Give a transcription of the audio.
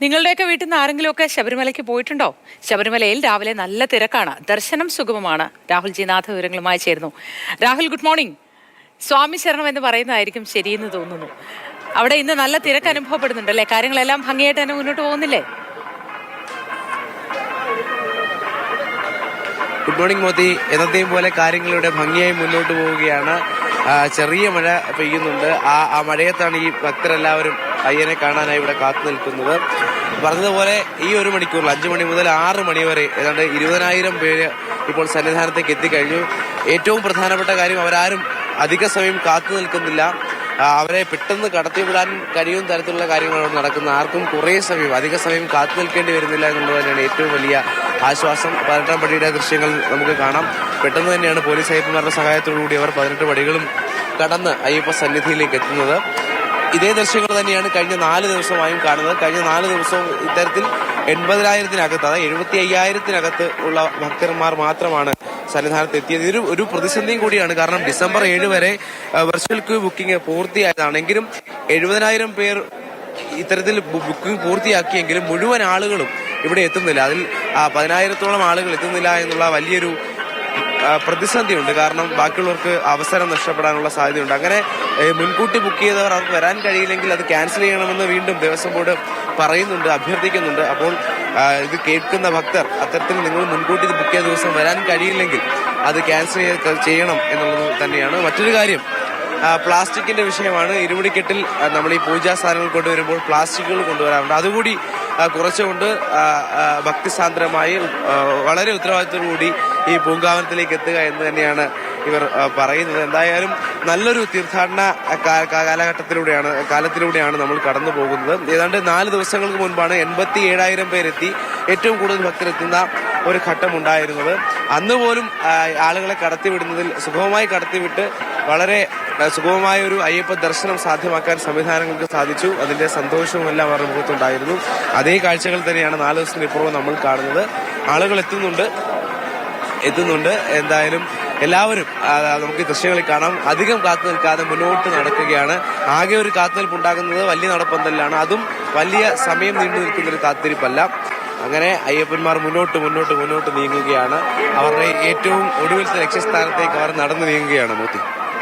നിങ്ങളുടെയൊക്കെ വീട്ടിൽ നിന്ന് ആരെങ്കിലുമൊക്കെ ശബരിമലയ്ക്ക് പോയിട്ടുണ്ടോ? ശബരിമലയിൽ രാവിലെ നല്ല തിരക്കാണ്, ദർശനം സുഗമമാണ്. രാഹുൽ ജി നാഥ വിവരങ്ങളുമായി ചേരുന്നു. Rahul, good morning. സ്വാമി ശരണം എന്ന് പറയുന്നതായിരിക്കും ശരിയെന്ന് തോന്നുന്നു. അവിടെ ഇന്ന് നല്ല തിരക്ക് അനുഭവപ്പെടുന്നുണ്ടല്ലേ? കാര്യങ്ങളെല്ലാം ഭംഗിയായിട്ട് തന്നെ മുന്നോട്ട് പോകുന്നില്ലേ? Good morning Modi. എന്നത്തെയും പോലെ കാര്യങ്ങളിവിടെ ഭംഗിയായി മുന്നോട്ട് പോവുകയാണ്. ചെറിയ മഴ പെയ്യുന്നുണ്ട്. ആ മഴയത്താണ് ഈ ഭക്തരെല്ലാവരും അയ്യനെ കാണാനായി ഇവിടെ കാത്തു നിൽക്കുന്നത്. പറഞ്ഞതുപോലെ ഈ ഒരു മണിക്കൂറിൽ 5 മണി മുതൽ 6 മണി വരെ ഏതാണ്ട് 20,000 പേര് ഇപ്പോൾ സന്നിധാനത്തേക്ക് എത്തിക്കഴിഞ്ഞു. ഏറ്റവും പ്രധാനപ്പെട്ട കാര്യം, അവരാരും അധിക സമയം കാത്തു നിൽക്കുന്നില്ല. അവരെ പെട്ടെന്ന് കടത്തിവിടാൻ കഴിയുന്ന തരത്തിലുള്ള കാര്യങ്ങളാണ് നടക്കുന്നത്. ആർക്കും അധിക സമയം കാത്തു നിൽക്കേണ്ടി വരുന്നില്ല എന്നുള്ളത് തന്നെയാണ് ഏറ്റവും വലിയ ആശ്വാസം. 18 പടിയുടെ ദൃശ്യങ്ങൾ നമുക്ക് കാണാം. പെട്ടെന്ന് തന്നെയാണ് പോലീസ് അയ്യപ്പന്മാരുടെ സഹായത്തോടുകൂടി അവർ 18 പടികളും കടന്ന് അയ്യപ്പ സന്നിധിയിലേക്ക് എത്തുന്നത്. ഇതേ ദൃശ്യങ്ങൾ തന്നെയാണ് കഴിഞ്ഞ 4 ദിവസമായും കാണുന്നത്. കഴിഞ്ഞ 4 ദിവസവും ഇത്തരത്തിൽ 80,000-നകത്ത്, അതായത് 75,000-നകത്ത് ഉള്ള ഭക്തന്മാർ മാത്രമാണ് സന്നിധാനത്ത് എത്തിയത്. ഇതൊരു ഒരു പ്രതിസന്ധിയും കൂടിയാണ്. കാരണം ഡിസംബർ 7 വരെ വെർച്വൽ ക്യൂ ബുക്കിംഗ് പൂർത്തിയായതാണെങ്കിലും 70,000 പേർ ഇത്തരത്തിൽ ബുക്കിംഗ് പൂർത്തിയാക്കിയെങ്കിലും മുഴുവൻ ആളുകളും ഇവിടെ എത്തുന്നില്ല. അതിൽ 10,000-ഓളം ആളുകൾ എത്തുന്നില്ല എന്നുള്ള വലിയൊരു പ്രതിസന്ധിയുണ്ട്. കാരണം ബാക്കിയുള്ളവർക്ക് അവസരം നഷ്ടപ്പെടാനുള്ള സാധ്യതയുണ്ട്. അങ്ങനെ മുൻകൂട്ടി ബുക്ക് ചെയ്തവർ അവർക്ക് വരാൻ കഴിയില്ലെങ്കിൽ അത് ക്യാൻസൽ ചെയ്യണമെന്ന് വീണ്ടും ദേവസ്വം ബോർഡ് പറയുന്നുണ്ട്, അഭ്യർത്ഥിക്കുന്നുണ്ട്. അപ്പോൾ ഇത് കേൾക്കുന്ന ഭക്തർ അത്തരത്തിൽ നിങ്ങൾ മുൻകൂട്ടി ബുക്ക് ചെയ്ത ദിവസം വരാൻ കഴിയില്ലെങ്കിൽ അത് ക്യാൻസൽ ചെയ്യണം എന്നുള്ളത് തന്നെയാണ്. മറ്റൊരു കാര്യം, പ്ലാസ്റ്റിക്കിന്റെ വിഷയമാണ്. ഇരുമുടിക്കെട്ടിൽ നമ്മൾ ഈ പൂജാ സാധനങ്ങൾ കൊണ്ടുവരുമ്പോൾ പ്ലാസ്റ്റിക്കുകൾ കൊണ്ടുവരാറുണ്ട്. അതുകൂടി കുറച്ചുകൊണ്ട് ഭക്തിസാന്ദ്രമായി വളരെ ഉത്തരവാദിത്തത്തോടുകൂടി ഈ പൂങ്കാവനത്തിലേക്ക് എത്തുക എന്ന് തന്നെയാണ് ഇവർ പറയുന്നത്. എന്തായാലും നല്ലൊരു തീർത്ഥാടന കാലത്തിലൂടെയാണ് നമ്മൾ കടന്നു പോകുന്നത്. ഏതാണ്ട് 4 ദിവസങ്ങൾക്ക് മുൻപാണ് 87,000 പേരെത്തി ഏറ്റവും കൂടുതൽ ഭക്തരെത്തുന്ന ഒരു ഘട്ടം ഉണ്ടായിരുന്നത്. അന്ന് പോലും ആളുകളെ കടത്തിവിടുന്നതിൽ സുഗമമായി കടത്തിവിട്ട് വളരെ സുഗമമായ ഒരു അയ്യപ്പ ദർശനം സാധ്യമാക്കാൻ സംവിധാനങ്ങൾക്ക് സാധിച്ചു. അതിന്റെ സന്തോഷവും എല്ലാം അവരുടെ മുഖത്തുണ്ടായിരുന്നു. അതേ കാഴ്ചകൾ തന്നെയാണ് 4 ദിവസത്തിനിപ്പുറവും നമ്മൾ കാണുന്നത്. ആളുകൾ എത്തുന്നുണ്ട്. എന്തായാലും എല്ലാവരും നമുക്ക് ദൃശ്യങ്ങളിൽ കാണാം, അധികം കാത്തു നിൽക്കാതെ മുന്നോട്ട് നടക്കുകയാണ്. ആകെ ഒരു കാത്തുനിൽപ്പ് ഉണ്ടാകുന്നത് വലിയ നടപ്പന്തലിലാണ്. അതും വലിയ സമയം നീണ്ടു നിൽക്കുന്നൊരു കാത്തിരിപ്പല്ല. അങ്ങനെ അയ്യപ്പന്മാർ മുന്നോട്ട് നീങ്ങുകയാണ്. അവരുടെ ഏറ്റവും ഒടുവിലത്തെ ലക്ഷ്യസ്ഥാനത്തേക്ക് അവർ നടന്നു നീങ്ങുകയാണ്. മോത്തി.